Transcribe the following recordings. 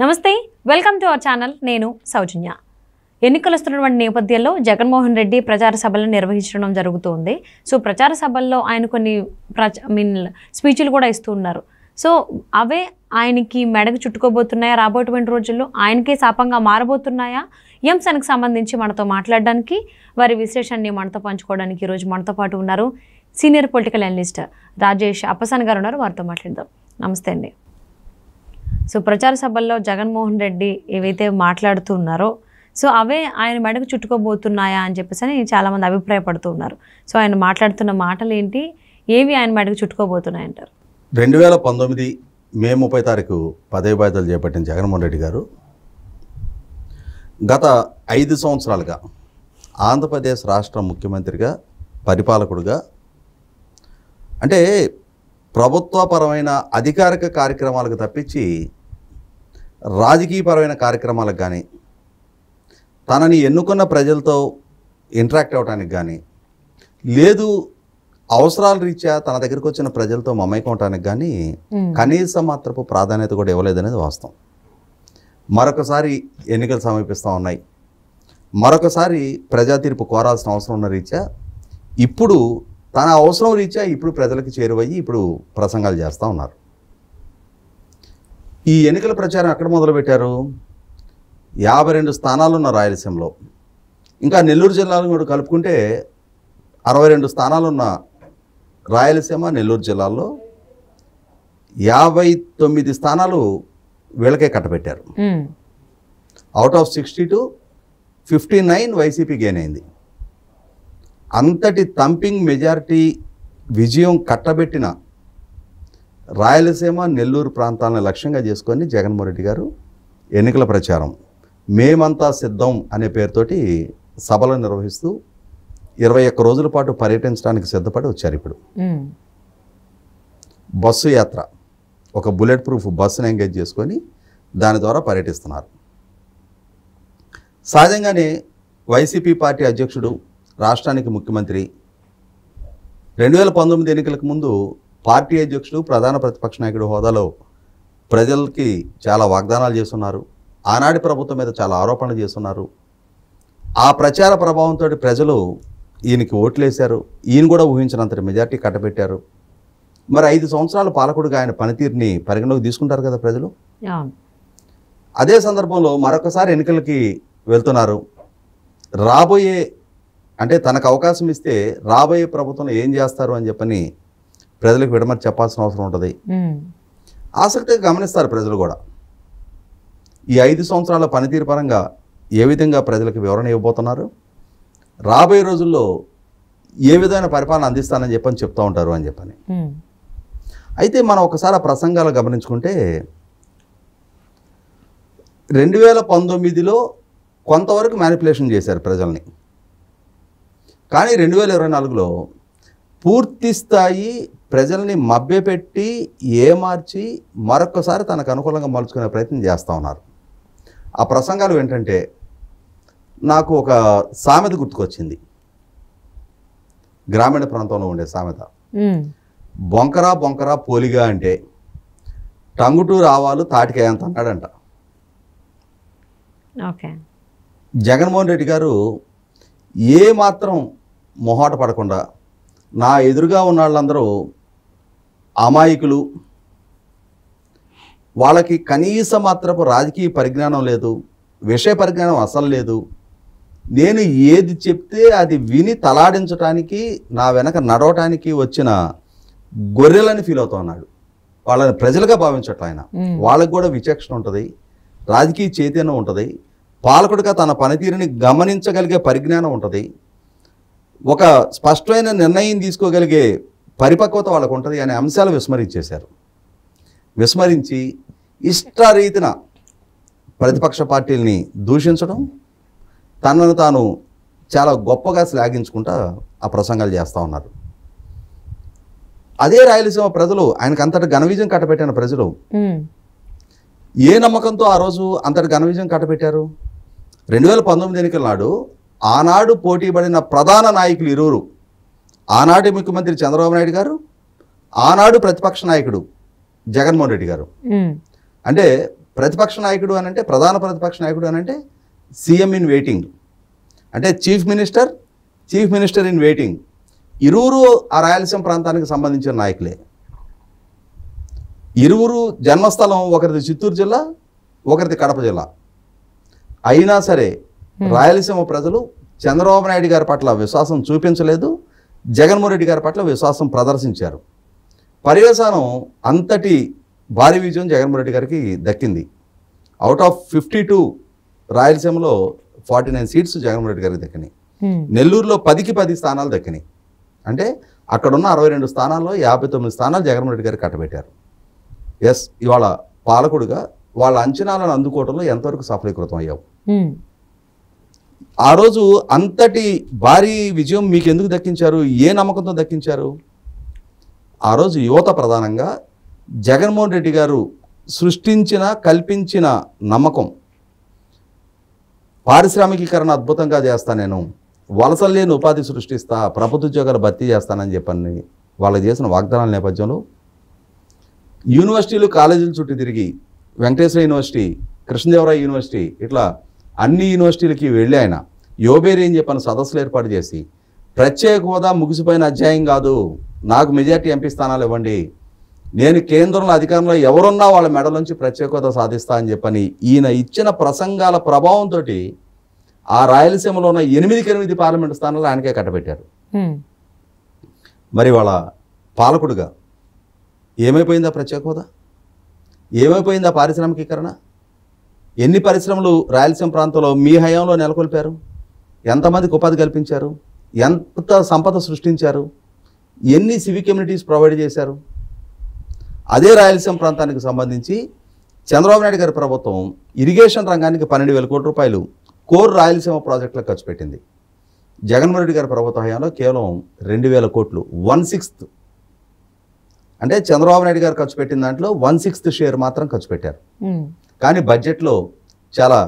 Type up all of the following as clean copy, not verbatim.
నమస్తే, welcome to our channel. నేను సౌజన్య. ఎన్నికలు వస్తున్నటువంటి నేపథ్యంలో జగన్మోహన్ రెడ్డి ప్రచార సభలను నిర్వహించడం జరుగుతుంది. సో ప్రచార సభల్లో ఆయన కొన్ని స్పీచ్లు కూడా ఇస్తూ ఉన్నారు. సో అవే ఆయనకి మెడకు చుట్టుకోబోతున్నాయా, రాబోయేటువంటి రోజుల్లో ఆయనకే శాపంగా మారబోతున్నాయా? ఈ అంశానికి సంబంధించి మనతో మాట్లాడడానికి, వారి విశ్లేషణని మనతో పంచుకోవడానికి ఈరోజు మనతో పాటు ఉన్నారు senior political analyst Rajesh Appasani గారు ఉన్నారు. వారితో మాట్లాడదాం. నమస్తే అండి. సో ప్రచార సభల్లో జగన్మోహన్ రెడ్డి ఏవైతే మాట్లాడుతూ ఉన్నారో సో అవే ఆయన మెడకు చుట్టుకోబోతున్నాయా అని చెప్పేసి చాలామంది అభిప్రాయపడుతూ ఉన్నారు. సో ఆయన మాట్లాడుతున్న మాటలు ఏంటి, ఏవి ఆయన మెడకు చుట్టుకోబోతున్నాయి అంటారు? 2019 మే 30 తారీఖు పదవి బాధ్యతలు చేపట్టిన జగన్మోహన్ రెడ్డి గారు గత 5 సంవత్సరాలుగా ఆంధ్రప్రదేశ్ రాష్ట్ర ముఖ్యమంత్రిగా, పరిపాలకుడుగా, అంటే ప్రభుత్వపరమైన అధికారిక కార్యక్రమాలకు తప్పించి రాజకీయపరమైన కార్యక్రమాలకు కానీ, తనని ఎన్నుకున్న ప్రజలతో ఇంటరాక్ట్ అవ్వడానికి కానీ, లేదు అవసరాల రీత్యా తన దగ్గరికి వచ్చిన ప్రజలతో మమైకం అవడానికి కానీ కనీస మాత్రపు ప్రాధాన్యత కూడా ఇవ్వలేదనేది వాస్తవం. మరొకసారి ఎన్నికలు సమీపిస్తూ ఉన్నాయి. మరొకసారి ప్రజా తీర్పు కోరాల్సిన అవసరం ఉన్న రీత్యా ఇప్పుడు తన అవసరం రీత్యా ఇప్పుడు ప్రజలకు చేరువయ్యి ఇప్పుడు ప్రసంగాలు చేస్తూ ఉన్నారు. ఈ ఎన్నికల ప్రచారం ఎక్కడ మొదలుపెట్టారు? 52 స్థానాలు ఉన్న రాయలసీమలో, ఇంకా నెల్లూరు జిల్లాలో కూడా కలుపుకుంటే 62 స్థానాలున్న రాయలసీమ, నెల్లూరు జిల్లాల్లో 59 స్థానాలు వీళ్ళకే కట్టబెట్టారు. అవుట్ ఆఫ్ 62, 59 వైసీపీ గెయిన్ అయింది. అంతటి థంపింగ్ మెజారిటీ విజయం కట్టబెట్టిన రాయలసీమ, నెల్లూరు ప్రాంతాలను లక్ష్యంగా చేసుకొని జగన్మోహన్ రెడ్డి గారు ఎన్నికల ప్రచారం మేమంతా సిద్ధం అనే పేరుతోటి సభలు నిర్వహిస్తూ 21 రోజుల పాటు పర్యటించడానికి సిద్ధపడి వచ్చారు. ఇప్పుడు బస్సు యాత్ర, ఒక బుల్లెట్ ప్రూఫ్ బస్సును ఎంగేజ్ చేసుకొని దాని ద్వారా పర్యటిస్తున్నారు. సహజంగానే వైసీపీ పార్టీ అధ్యక్షుడు, రాష్ట్రానికి ముఖ్యమంత్రి 2019 ఎన్నికలకు ముందు పార్టీ అధ్యక్షుడు, ప్రధాన ప్రతిపక్ష నాయకుడు హోదాలో ప్రజలకి చాలా వాగ్దానాలు చేస్తున్నారు. ఆనాటి ప్రభుత్వం మీద చాలా ఆరోపణలు చేస్తున్నారు. ఆ ప్రచార ప్రభావంతో ప్రజలు ఈయనకి ఓట్లేశారు. ఈయన కూడా ఊహించినంతటి మెజార్టీ కట్టబెట్టారు. మరి 5 సంవత్సరాల పాలకుడిగా ఆయన పనితీరుని పరిగణలోకి తీసుకుంటారు కదా ప్రజలు. అదే సందర్భంలో మరొకసారి ఎన్నికలకి వెళ్తున్నారు. రాబోయే, అంటే తనకు అవకాశం ఇస్తే రాబోయే ప్రభుత్వంలో ఏం చేస్తారు అని చెప్పని ప్రజలకు విడమరి చెప్పాల్సిన అవసరం ఉంటుంది. ఆసక్తిగా గమనిస్తారు ప్రజలు కూడా. ఈ 5 సంవత్సరాల పనితీరు పరంగా ఏ విధంగా ప్రజలకు వివరణ ఇవ్వబోతున్నారు, రాబోయే రోజుల్లో ఏ విధమైన పరిపాలన అందిస్తానని చెప్పని చెప్తూ ఉంటారు అని చెప్పని. అయితే మనం ఒకసారి ఆ ప్రసంగాలు గమనించుకుంటే 2019లో కొంతవరకు మ్యానిపులేషన్ చేశారు ప్రజల్ని. కానీ 2024లో పూర్తి స్థాయి ప్రజల్ని మభ్యపెట్టి ఏమార్చి మరొకసారి తనకు అనుకూలంగా మలుచుకునే ప్రయత్నం చేస్తూ ఉన్నారు. ఆ ప్రసంగాలు ఏంటంటే, నాకు ఒక సామెత గుర్తుకొచ్చింది. గ్రామీణ ప్రాంతంలో ఉండే సామెత, బొంకరా బొంకరా పోలిగా అంటే టంగుటూరు ఆవాలు తాటికాయ అంత అన్నాడంట. జగన్మోహన్ రెడ్డి గారు ఏ మాత్రం మొహాట పడకుండా, నా ఎదురుగా ఉన్న వాళ్ళందరూ అమాయకులు, వాళ్ళకి కనీస మాత్రపు రాజకీయ పరిజ్ఞానం లేదు, విషయ పరిజ్ఞానం అసలు లేదు, నేను ఏది చెప్తే అది విని తలాడించడానికి, నా వెనక నడవటానికి వచ్చిన గొర్రెలని ఫీల్ అవుతూ ఉన్నాడు. వాళ్ళని ప్రజలుగా భావించట్ల ఆయన. వాళ్ళకి కూడా విచక్షణ ఉంటుంది, రాజకీయ చైతన్యం ఉంటుంది, పాలకుడిగా తన పనితీరుని గమనించగలిగే పరిజ్ఞానం ఉంటుంది, ఒక స్పష్టమైన నిర్ణయం తీసుకోగలిగే పరిపక్వత వాళ్ళకు ఉంటుంది అనే అంశాలు విస్మరించేశారు. విస్మరించి ఇష్టరీతిన ప్రతిపక్ష పార్టీలని దూషించడం, తనను తాను చాలా గొప్పగా శ్లాఘించుకుంటా ఆ ప్రసంగాలు చేస్తూ ఉన్నారు. అదే రాయలసీమ ప్రజలు, ఆయనకు అంతటి ఘన విజయం కట్టబెట్టిన ప్రజలు ఏ నమ్మకంతో ఆ రోజు అంతటి ఘన విజయం కట్టబెట్టారు? 2019 ఎన్నికల నాడు ఆనాడు పోటీ పడిన ప్రధాన నాయకులు ఇరువురు, ఆనాటి ముఖ్యమంత్రి చంద్రబాబు నాయుడు గారు, ఆనాడు ప్రతిపక్ష నాయకుడు జగన్మోహన్ రెడ్డి గారు. అంటే ప్రతిపక్ష నాయకుడు అని అంటే, ప్రధాన ప్రతిపక్ష నాయకుడు అని అంటే సీఎం ఇన్ వెయిటింగ్, అంటే చీఫ్ మినిస్టర్ ఇన్ వెయిటింగ్. ఇరువురు ఆ రాయలసీమ ప్రాంతానికి సంబంధించిన నాయకులే. ఇరువురు జన్మస్థలం ఒకరిది చిత్తూరు జిల్లా, ఒకరిది కడప జిల్లా. అయినా సరే రాయలసీమ ప్రజలు చంద్రబాబు నాయుడు గారి పట్ల విశ్వాసం చూపించలేదు, జగన్మోహన్ రెడ్డి గారి పట్ల విశ్వాసం ప్రదర్శించారు. పర్యవసానం అంతటి భారీ విజయం జగన్మోహన్ రెడ్డి గారికి దక్కింది. అవుట్ ఆఫ్ 52 రాయలసీమలో 49 సీట్స్ జగన్మోహన్ రెడ్డి గారికి దక్కినాయి. నెల్లూరులో 10కి 10 స్థానాలు దక్కినాయి. అంటే అక్కడున్న 62 స్థానాల్లో 59 స్థానాలు జగన్మోహన్ రెడ్డి గారికి కట్టబెట్టారు. ఎస్, ఇవాళ పాలకుడుగా వాళ్ళ అంచనాలను అందుకోవడంలో ఎంతవరకు సఫలీకృతం అయ్యావు? ఆ రోజు అంతటి భారీ విజయం మీకు ఎందుకు దక్కించారు? ఏ నమ్మకంతో దక్కించారు? ఆ రోజు యువత ప్రధానంగా జగన్మోహన్ రెడ్డి గారు సృష్టించిన, కల్పించిన నమ్మకం, పారిశ్రామికీకరణ అద్భుతంగా చేస్తా, నేను వలసలు లేని ఉపాధి సృష్టిస్తా, ప్రభుత్వ ఉద్యోగాలు భర్తీ చేస్తానని చెప్పని వాళ్ళకి చేసిన వాగ్దానాల నేపథ్యంలో యూనివర్సిటీలు, కాలేజీలు చుట్టూ తిరిగి వెంకటేశ్వర యూనివర్సిటీ, కృష్ణదేవరాయ యూనివర్సిటీ, ఇట్లా అన్ని యూనివర్సిటీలకి వెళ్ళి ఆయన యోబేరి అని చెప్పని సదస్సులు ఏర్పాటు చేసి, ప్రత్యేక హోదా ముగిసిపోయిన అధ్యాయం కాదు, నాకు మెజార్టీ ఎంపీ స్థానాలు ఇవ్వండి, నేను కేంద్రంలో అధికారంలో ఎవరున్నా వాళ్ళ మెడలోంచి ప్రత్యేక హోదా సాధిస్తా అని చెప్పని ఈయన ఇచ్చిన ప్రసంగాల ప్రభావంతో ఆ రాయలసీమలో ఉన్న 8 పార్లమెంటు స్థానాలు ఆయనకే కట్టబెట్టారు. మరి వాళ్ళ పాలకుడుగా ఏమైపోయిందా ప్రత్యేక హోదా? ఏమైపోయిందా పారిశ్రామికీకరణ? ఎన్ని పరిశ్రమలు రాయలసీమ ప్రాంతంలో మీ హయాంలో నెలకొల్పారు? ఎంతమందికి ఉపాధి కల్పించారు? ఎంత సంపద సృష్టించారు? ఎన్ని సివిక్ కమ్యూనిటీస్ ప్రొవైడ్ చేశారు? అదే రాయలసీమ ప్రాంతానికి సంబంధించి చంద్రబాబు నాయుడు గారి ప్రభుత్వం ఇరిగేషన్ రంగానికి 12,000 కోట్ల రూపాయలు కోర్ రాయలసీమ ప్రాజెక్టులకు ఖర్చు పెట్టింది. జగన్మోహన్ రెడ్డి గారి ప్రభుత్వ హయాంలో కేవలం 2,000 కోట్లు, 1/6. అంటే చంద్రబాబు నాయుడు గారు ఖర్చు పెట్టిన దాంట్లో 1/6 షేర్ మాత్రం ఖర్చు పెట్టారు. కానీ బడ్జెట్లో చాలా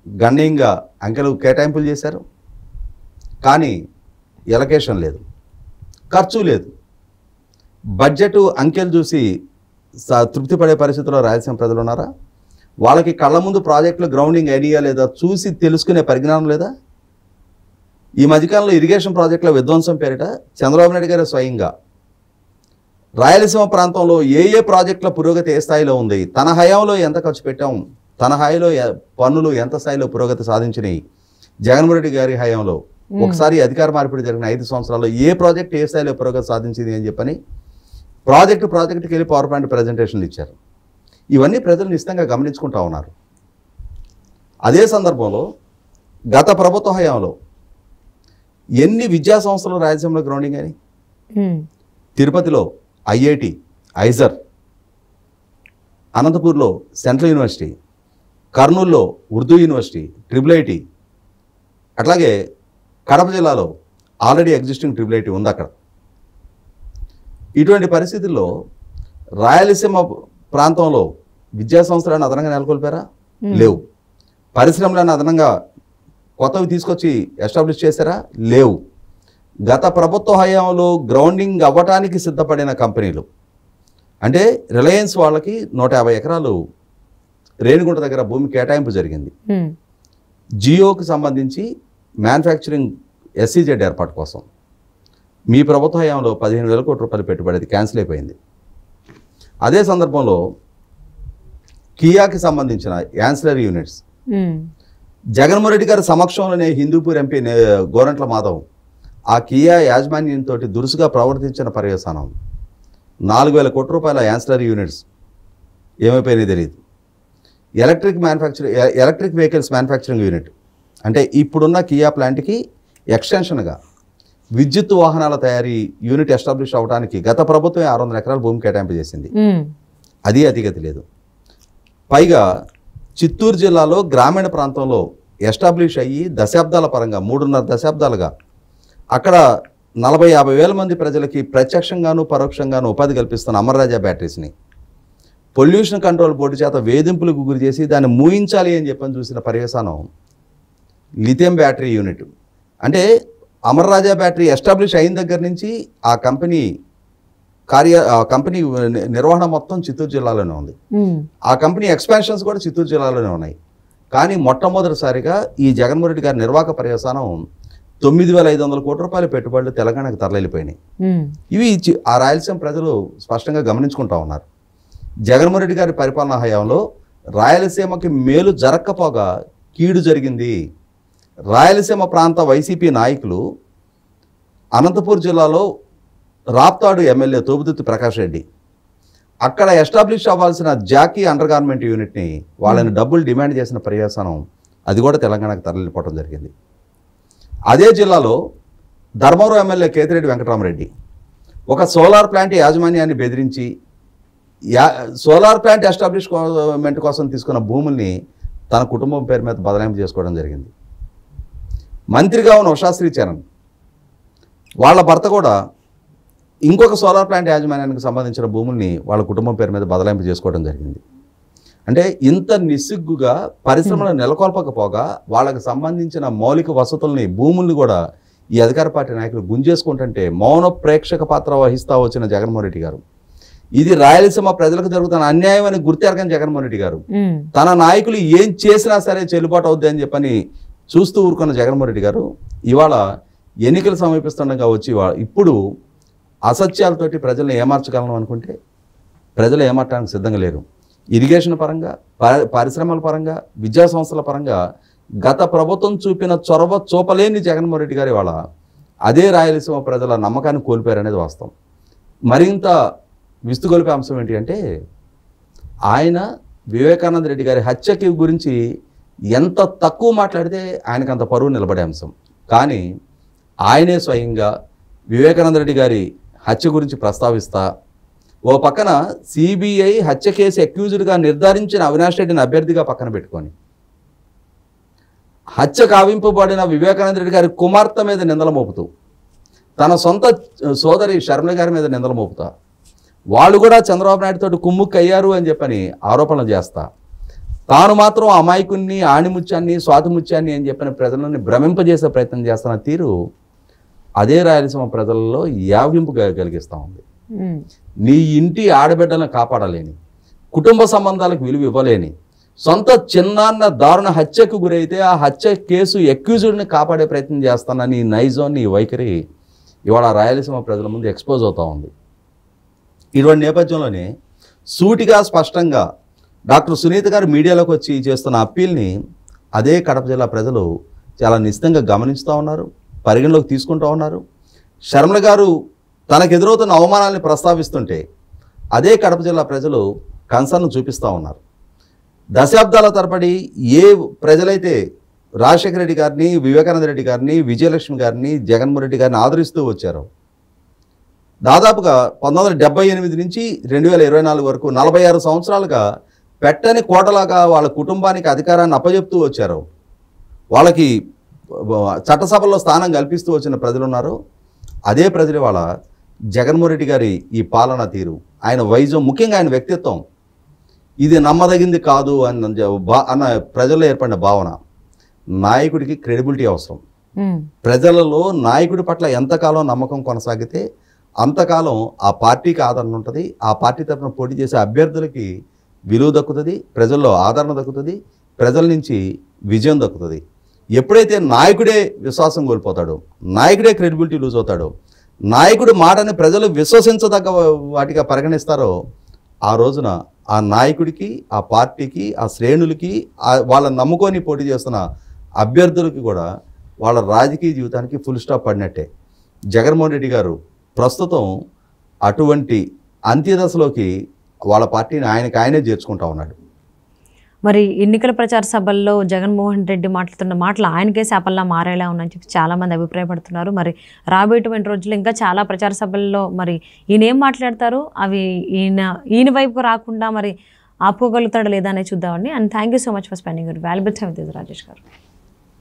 గణనీయంగా అంకెలు కేటాయింపులు చేశారు. కానీ ఎలకేషన్ లేదు, ఖర్చు లేదు. బడ్జెట్ అంకెలు చూసి తృప్తి పడే పరిస్థితుల్లో రాయలసీమ ప్రజలు ఉన్నారా? వాళ్ళకి కళ్ళ ముందు ప్రాజెక్టులు గ్రౌండింగ్ ఐడియా లేదా చూసి తెలుసుకునే పరిజ్ఞానం లేదా? ఈ మధ్యకాలంలో ఇరిగేషన్ ప్రాజెక్టుల విధ్వంసం పేరిట చంద్రబాబు నాయుడు గారు స్వయంగా రాయలసీమ ప్రాంతంలో ఏ ప్రాజెక్టుల పురోగతి ఏ స్థాయిలో ఉంది, తన హయాంలో ఎంత ఖర్చు పెట్టాం, తన హయాంలో పన్నులు ఎంత స్థాయిలో పురోగతి సాధించినాయి, జగన్మోహన్ రెడ్డి గారి హయాంలో ఒకసారి అధికార మార్పిడి జరిగిన 5 సంవత్సరాల్లో ఏ ప్రాజెక్ట్ ఏ స్థాయిలో పురోగతి సాధించింది అని చెప్పని ప్రాజెక్టుకి వెళ్ళి పవర్ పాయింట్ ప్రజెంటేషన్లు ఇచ్చారు. ఇవన్నీ ప్రజలు నిశ్చితంగా గమనించుకుంటా ఉన్నారు. అదే సందర్భంలో గత ప్రభుత్వ హయాంలో ఎన్ని విద్యా సంస్థలు రాయలసీమలో గ్రౌండింగ్ అని, తిరుపతిలో ఐఐటి, ఐజర్, అనంతపూర్లో సెంట్రల్ యూనివర్సిటీ, కర్నూలులో ఉర్దూ యూనివర్సిటీ, IIIT, అట్లాగే కడప జిల్లాలో ఆల్రెడీ ఎగ్జిస్టింగ్ IIIT ఉంది అక్కడ. ఇటువంటి పరిస్థితుల్లో రాయలసీమ ప్రాంతంలో విద్యా సంస్థలను అదనంగా నెలకొల్పారా? లేవు. పరిశ్రమలను అదనంగా కొత్తవి తీసుకొచ్చి ఎస్టాబ్లిష్ చేశారా? లేవు. గత ప్రభుత్వ హయాంలో గ్రౌండింగ్ అవ్వటానికి సిద్ధపడిన కంపెనీలు అంటే రిలయన్స్ వాళ్ళకి 150 ఎకరాలు రేణిగుంట దగ్గర భూమి కేటాయింపు జరిగింది. జియోకి సంబంధించి మ్యానుఫ్యాక్చరింగ్ SEZ ఏర్పాటు కోసం మీ ప్రభుత్వ హయాంలో 15,000 కోట్ల రూపాయలు పెట్టుబడి, అది క్యాన్సిల్ అయిపోయింది. అదే సందర్భంలో కియాకి సంబంధించిన యాన్సిలరీ యూనిట్స్ జగన్మోహన్ రెడ్డి గారి సమక్షంలోనే హిందూపూర్ ఎంపీ గోరంట్ల మాధవ్ ఆ కియా యాజమాన్యంతో దురుసుగా ప్రవర్తించిన పర్యవసానం 4,000 కోట్ల రూపాయల యాన్సిలరీ యూనిట్స్ ఏమైపోయినాయి తెలియదు. ఎలక్ట్రిక్ వెహికల్స్ మ్యానుఫ్యాక్చరింగ్ యూనిట్ అంటే ఇప్పుడున్న కియా ప్లాంట్కి ఎక్స్టెన్షన్గా విద్యుత్ వాహనాల తయారీ యూనిట్ ఎస్టాబ్లిష్ అవడానికి గత ప్రభుత్వమే 600 ఎకరాల భూమి కేటాయింపు చేసింది. అది అతిగతి లేదు. పైగా చిత్తూరు జిల్లాలో గ్రామీణ ప్రాంతంలో ఎస్టాబ్లిష్ అయ్యి దశాబ్దాల పరంగా 3.5 దశాబ్దాలుగా అక్కడ 40-50 వేల మంది ప్రజలకి ప్రత్యక్షంగాను పరోక్షంగాను ఉపాధి కల్పిస్తున్న అమర్రాజా బ్యాటరీస్ని పొల్యూషన్ కంట్రోల్ బోర్డు చేత వేధింపులకు గురి చేసి దాన్ని మూయించాలి అని చెప్పని చూసిన పర్యవసానం లిథియం బ్యాటరీ యూనిట్. అంటే అమర్రాజా బ్యాటరీ ఎస్టాబ్లిష్ అయిన దగ్గర నుంచి ఆ కంపెనీ కంపెనీ నిర్వహణ మొత్తం చిత్తూరు జిల్లాలోనే ఉంది. ఆ కంపెనీ ఎక్స్పాన్షన్స్ కూడా చిత్తూరు జిల్లాలోనే ఉన్నాయి. కానీ మొట్టమొదటిసారిగా ఈ జగన్మోహన్ రెడ్డి గారి నిర్వాహక పర్యవసానం 9,500 కోట్ల రూపాయల పెట్టుబడులు తెలంగాణకు తరలిపోయినాయి. ఇవి ఆ రాయలసీమ ప్రజలు స్పష్టంగా గమనించుకుంటా ఉన్నారు. జగన్మోహన్ రెడ్డి గారి పరిపాలనా హయాంలో రాయలసీమకి మేలు జరగకపోగా కీడు జరిగింది. రాయలసీమ ప్రాంత వైసీపీ నాయకులు అనంతపూర్ జిల్లాలో రాప్తాడు ఎమ్మెల్యే తోపుదుర్తి ప్రకాష్ రెడ్డి అక్కడ ఎస్టాబ్లిష్ అవ్వాల్సిన జాకీ అండర్ గార్మెంట్ యూనిట్ని వాళ్ళని డబ్బులు డిమాండ్ చేసిన పర్యవసానం అది కూడా తెలంగాణకు తరలిపోవడం జరిగింది. అదే జిల్లాలో ధర్మవరం ఎమ్మెల్యే కేతిరెడ్డి వెంకటరామరెడ్డి ఒక సోలార్ ప్లాంట్ యాజమాన్యాన్ని బెదిరించి సోలార్ ప్లాంట్ ఎస్టాబ్లిష్మెంట్ కోసం తీసుకున్న భూముల్ని తన కుటుంబం పేరు మీద బదలాయింపు చేసుకోవడం జరిగింది. మంత్రిగా ఉన్న ఉషాశ్రీ చరణ్ వాళ్ళ భర్త కూడా ఇంకొక సోలార్ ప్లాంట్ యాజమాన్యానికి సంబంధించిన భూముల్ని వాళ్ళ కుటుంబం పేరు మీద బదలాయింపు చేసుకోవడం జరిగింది. అంటే ఇంత నిస్సిగ్గుగా పరిశ్రమలు నెలకొల్పకపోగా వాళ్ళకి సంబంధించిన మౌలిక వసతుల్ని భూముల్ని కూడా ఈ అధికార పార్టీ నాయకులు గుంజేసుకుంటుంటే మౌన ప్రేక్షక పాత్ర వహిస్తూ వచ్చిన జగన్మోహన్ రెడ్డి గారు ఇది రాయలసీమ ప్రజలకు జరుగుతున్న అన్యాయం అని గుర్తెరగని జగన్మోహన్ రెడ్డి గారు తన నాయకులు ఏం చేసినా సరే చెల్లుబాటు అవుద్ది అని చెప్పని చూస్తూ ఊరుకున్న జగన్మోహన్ రెడ్డి గారు ఇవాళ ఎన్నికలు సమీపిస్తుండగా వచ్చి ఇప్పుడు అసత్యాలతోటి ప్రజల్ని ఏమార్చగలను అనుకుంటే ప్రజలు ఏమార్చడానికి సిద్ధంగా లేరు. ఇరిగేషన్ పరంగా, పరిశ్రమల పరంగా, విద్యా సంస్థల పరంగా గత ప్రభుత్వం చూపిన చొరవ చూపలేని జగన్మోహన్ రెడ్డి గారి వాళ్ళ అదే రాయలసీమ ప్రజల నమ్మకాన్ని కోల్పోయారనేది వాస్తవం. మరింత విస్తుగొలిపే అంశం ఏంటి అంటే ఆయన వివేకానంద రెడ్డి గారి హత్యకి గురించి ఎంత తక్కువ మాట్లాడితే ఆయనకు అంత పరువు నిలబడే అంశం. కానీ ఆయనే స్వయంగా వివేకానంద రెడ్డి గారి హత్య గురించి ప్రస్తావిస్తా ఓ పక్కన సిబిఐ హత్య కేసు అక్యూజ్డ్గా నిర్ధారించిన అవినాష్ రెడ్డిని అభ్యర్థిగా పక్కన పెట్టుకొని హత్య కావింపబడిన వివేకానంద రెడ్డి గారి కుమార్తె మీద నిందలు మోపుతూ తన సొంత సోదరి షర్మిల గారి మీద నిందలు మోపుతా వాళ్ళు కూడా చంద్రబాబు నాయుడు తోటి కుమ్ముక్కు అయ్యారు అని చెప్పని ఆరోపణలు చేస్తా తాను మాత్రం అమాయకుణ్ణి, ఆణిముత్యాన్ని, స్వాతిముత్యాన్ని అని చెప్పిన ప్రజలని భ్రమింపజేసే ప్రయత్నం చేస్తున్న తీరు అదే రాయలసీమ ప్రజలలో యావింపు కలిగిస్తూ ఉంది. నీ ఇంటి ఆడబిడ్డలను కాపాడలేని, కుటుంబ సంబంధాలకు విలువ ఇవ్వలేని, సొంత చిన్నాన్న దారుణ హత్యకు గురైతే ఆ హత్య కేసు అక్యూజ్డ్ని కాపాడే ప్రయత్నం చేస్తున్న నీ నైజం, నీ వైఖరి ఇవాళ రాయలసీమ ప్రజల ముందు ఎక్స్పోజ్ అవుతూ ఉంది. ఇటువంటి నేపథ్యంలోనే సూటిగా స్పష్టంగా డాక్టర్ సునీత గారు మీడియాలోకి వచ్చి చేస్తున్న అప్పీల్ని అదే కడప జిల్లా ప్రజలు చాలా నిశ్చితంగా గమనిస్తూ ఉన్నారు, పరిగణలోకి తీసుకుంటూ ఉన్నారు. షర్మిల గారు తనకు ఎదురవుతున్న అవమానాన్ని ప్రస్తావిస్తుంటే అదే కడప జిల్లా ప్రజలు కన్సర్న్ చూపిస్తూ ఉన్నారు. దశాబ్దాల తరబడి ఏ ప్రజలైతే రాజశేఖర రెడ్డి గారిని, వివేకానంద రెడ్డి గారిని, విజయలక్ష్మి గారిని, జగన్మోహన్ రెడ్డి గారిని ఆదరిస్తూ వచ్చారో దాదాపుగా 1978 నుంచి 2024 వరకు 46 సంవత్సరాలుగా పెట్టని కోటలాగా వాళ్ళ కుటుంబానికి అధికారాన్ని అప్పజెప్తూ వచ్చారు. వాళ్ళకి చట్టసభల్లో స్థానం కల్పిస్తూ వచ్చిన ప్రజలు ఉన్నారు. అదే ప్రజలు వాళ్ళ జగన్మోహన్ రెడ్డి గారి ఈ పాలనా తీరు, ఆయన వైద్యం, ముఖ్యంగా ఆయన వ్యక్తిత్వం ఇది నమ్మదగింది కాదు అన్న ప్రజల్లో ఏర్పడిన భావన. నాయకుడికి క్రెడిబిలిటీ అవసరం. ప్రజలలో నాయకుడి పట్ల ఎంతకాలం నమ్మకం కొనసాగితే అంతకాలం ఆ పార్టీకి ఆదరణ ఉంటుంది, ఆ పార్టీ తరఫున పోటీ చేసే అభ్యర్థులకి విలువ దక్కుతుంది, ప్రజల్లో ఆదరణ దక్కుతుంది, ప్రజల నుంచి విజయం దక్కుతుంది. ఎప్పుడైతే నాయకుడే విశ్వాసం కోల్పోతాడో, నాయకుడే క్రెడిబిలిటీ లూజ్ అవుతాడో, నాయకుడి మాటని ప్రజలు విశ్వసించదగ్గ వాటిగా పరిగణిస్తారో ఆ రోజున ఆ నాయకుడికి, ఆ పార్టీకి, ఆ శ్రేణులకి, వాళ్ళని నమ్ముకొని పోటీ చేస్తున్న అభ్యర్థులకి కూడా వాళ్ళ రాజకీయ జీవితానికి ఫుల్ స్టాప్ పడినట్టే. జగన్మోహన్ రెడ్డి గారు ప్రస్తుతం అటువంటి అంత్యదశలోకి వాళ్ళ పార్టీని ఆయనే చేర్చుకుంటా ఉన్నాడు. మరి ఎన్నికల ప్రచార సభల్లో జగన్మోహన్ రెడ్డి మాట్లాడుతున్న మాటలు ఆయనకే శాపల్లా మారేలా ఉన్నాయని చెప్పి చాలామంది అభిప్రాయపడుతున్నారు. మరి రాబోయేటువంటి రోజుల్లో ఇంకా చాలా ప్రచార సభల్లో మరి ఈయన ఏం మాట్లాడతారు, అవి ఈయన వైపు రాకుండా మరి ఆపుకోగలుగుతాడు లేదా అనేది చూద్దామండి. And thank you so much for spending your valuable time with Rajesh గారు.